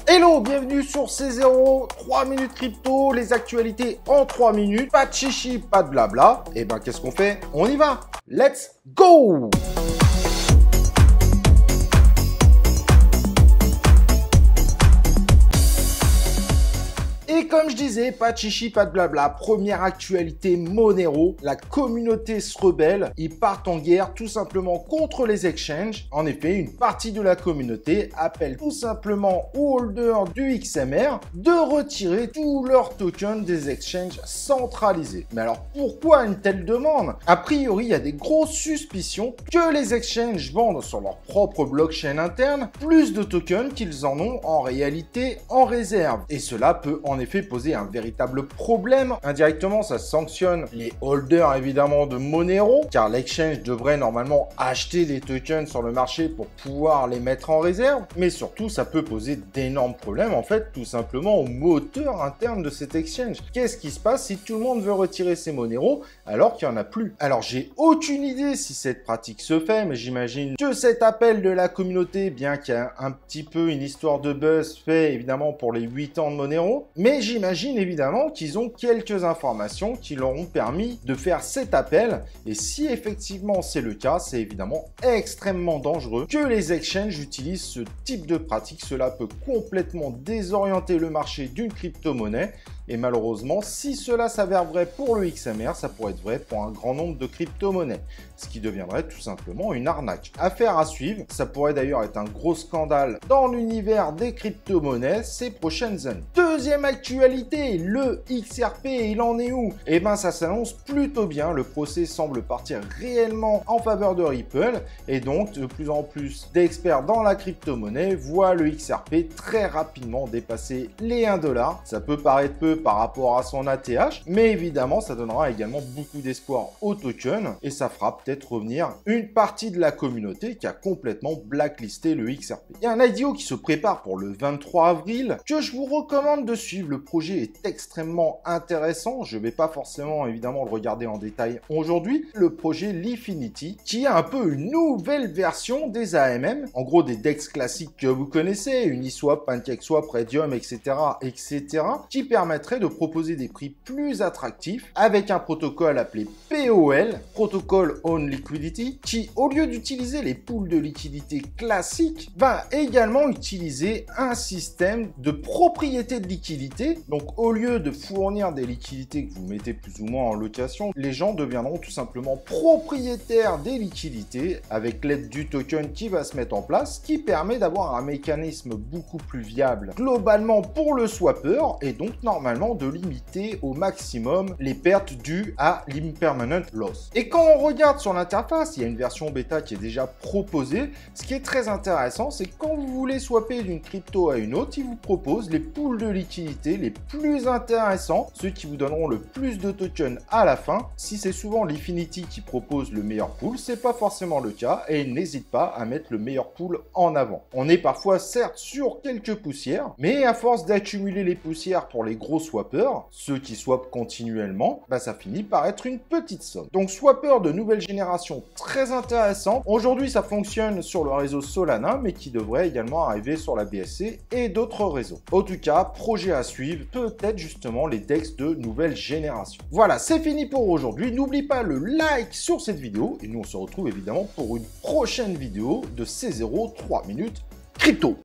Hello, bienvenue sur C0, 3 minutes crypto, les actualités en 3 minutes, pas de chichi, pas de blabla. Et ben qu'est-ce qu'on fait? On y va. Let's go! Et comme je disais, pas de chichi, pas de blabla. Première actualité, Monero. La communauté se rebelle. Ils partent en guerre tout simplement contre les exchanges. En effet, une partie de la communauté appelle tout simplement aux holders du XMR de retirer tous leurs tokens des exchanges centralisés. Mais alors, pourquoi une telle demande? A priori, il y a des grosses suspicions que les exchanges vendent sur leur propre blockchain interne plus de tokens qu'ils en ont en réalité en réserve. Et cela peut en effet poser un véritable problème. Indirectement, ça sanctionne les holders évidemment de Monero, car l'exchange devrait normalement acheter des tokens sur le marché pour pouvoir les mettre en réserve. Mais surtout, ça peut poser d'énormes problèmes en fait, tout simplement au moteur interne de cet exchange. Qu'est-ce qui se passe si tout le monde veut retirer ses Monero alors qu'il n'y en a plus? Alors, j'ai aucune idée si cette pratique se fait, mais j'imagine que cet appel de la communauté, bien qu'il y a un petit peu une histoire de buzz fait évidemment pour les 8 ans de Monero, mais j'imagine évidemment qu'ils ont quelques informations qui leur ont permis de faire cet appel. Et si effectivement c'est le cas, c'est évidemment extrêmement dangereux que les exchanges utilisent ce type de pratique. Cela peut complètement désorienter le marché d'une crypto-monnaie. Et malheureusement, si cela s'avère vrai pour le XMR, ça pourrait être vrai pour un grand nombre de crypto-monnaies, ce qui deviendrait tout simplement une arnaque. Affaire à suivre, ça pourrait d'ailleurs être un gros scandale dans l'univers des crypto-monnaies ces prochaines années. Deuxième actualité, le XRP, il en est où? Eh ben ça s'annonce plutôt bien, le procès semble partir réellement en faveur de Ripple, et donc de plus en plus d'experts dans la crypto-monnaie voient le XRP très rapidement dépasser les 1$. Ça peut paraître peu par rapport à son ATH, mais évidemment ça donnera également beaucoup d'espoir au token et ça fera peut-être revenir une partie de la communauté qui a complètement blacklisté le XRP. Il y a un IDO qui se prépare pour le 23 avril que je vous recommande de suivre. Le projet est extrêmement intéressant, je vais pas forcément évidemment le regarder en détail aujourd'hui. Le projet Lifinity qui est un peu une nouvelle version des AMM, en gros des DEX classiques que vous connaissez, Uniswap, PancakeSwap, Raydium, etc., qui permettent de proposer des prix plus attractifs avec un protocole appelé POL, Protocol on Liquidity, qui au lieu d'utiliser les pools de liquidité classiques, va également utiliser un système de propriété de liquidité. Donc au lieu de fournir des liquidités que vous mettez plus ou moins en location, les gens deviendront tout simplement propriétaires des liquidités avec l'aide du token qui va se mettre en place, qui permet d'avoir un mécanisme beaucoup plus viable globalement pour le swapper et donc normalement de limiter au maximum les pertes dues à l'impermanent loss. Et quand on regarde sur l'interface, il y a une version bêta qui est déjà proposée. Ce qui est très intéressant, c'est que quand vous voulez swapper d'une crypto à une autre, il vous propose les pools de liquidité les plus intéressants, ceux qui vous donneront le plus de tokens à la fin. Si c'est souvent l'Infinity qui propose le meilleur pool, c'est pas forcément le cas et il n'hésite pas à mettre le meilleur pool en avant. On est parfois certes sur quelques poussières, mais à force d'accumuler les poussières pour les gros swappers, ceux qui swappent continuellement, ça finit par être une petite somme. Donc swapper de nouvelle génération très intéressant. Aujourd'hui ça fonctionne sur le réseau Solana, mais qui devrait également arriver sur la BSC et d'autres réseaux. En tout cas, projet à suivre, peut-être justement les DEX de nouvelle génération. Voilà, c'est fini pour aujourd'hui. N'oublie pas le like sur cette vidéo et nous on se retrouve évidemment pour une prochaine vidéo de C0 3 minutes crypto.